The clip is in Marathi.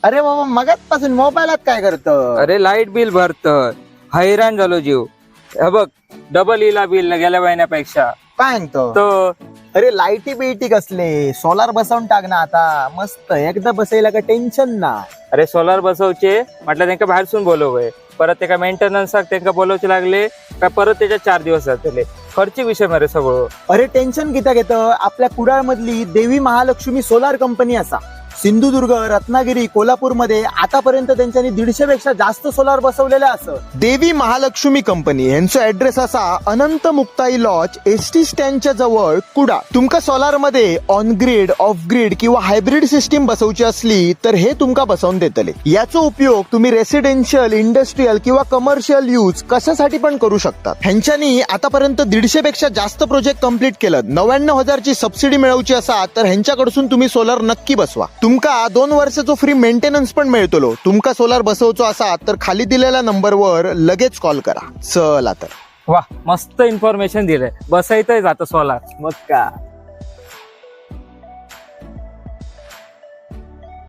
अरे बाबा मगाचपासून मोबाईलात काय करतो? अरे लाईट बिल भरतं, हैराण झालो जीव. हे बघ, डबल इला बिल गेल्या महिन्यापेक्षा. काय सांगतो? तो अरे लाईटी बिटी कसले, सोलार बसवून टाक ना आता. मस्त एकदा बसायला का टेन्शन ना. अरे सोलार बसवचे म्हटलं त्यांना बाहेरसून बोलवय, परत ते मेंटेनन्स त्यांना बोलवचे लागले का, परत त्याच्या 4 दिवस जातले. खर्ची विषय मरे सगळं. अरे टेन्शन किती घेतं? आपल्या कुडाळ मधली देवी महालक्ष्मी सोलार कंपनी असा. सिंधुदुर्ग, रत्नागिरी, कोल्हापूरमध्ये आतापर्यंत त्यांच्यानी 150 पेक्षा जास्त सोलार बसवलेले असं. देवी महालक्ष्मी कंपनी यांचा ऍड्रेस असा अनंत मुक्ताई लॉज, एसटी स्टँडच्या जवळ, कुडाळ. तुमका सोलार मध्ये ऑन ग्रीड, ऑफ ग्रीड किंवा हायब्रिड सिस्टीम बसवची असली तर हे तुमका बसवून देतले. याचा उपयोग तुम्ही रेसिडेन्शियल, इंडस्ट्रियल किंवा कमर्शियल यूज कशासाठी पण करू शकता. ह्यांच्यानी आतापर्यंत 150 पेक्षा जास्त प्रोजेक्ट कम्प्लीट केलं. 99,000ची सबसिडी मिळवची असा तर ह्यांच्याकडसून तुम्ही सोलार नक्की बसवा. तुमका 2 वर्षाचो फ्री मेंटेनन्स पण मिळतलो. तुमका सोलार बसवचो असा तर खाली दिलेल्या नंबरवर लगेच कॉल करा. चला तर. वा, मस्त इन्फॉर्मेशन दिलंय. बसायचंय आता सोलार. मग का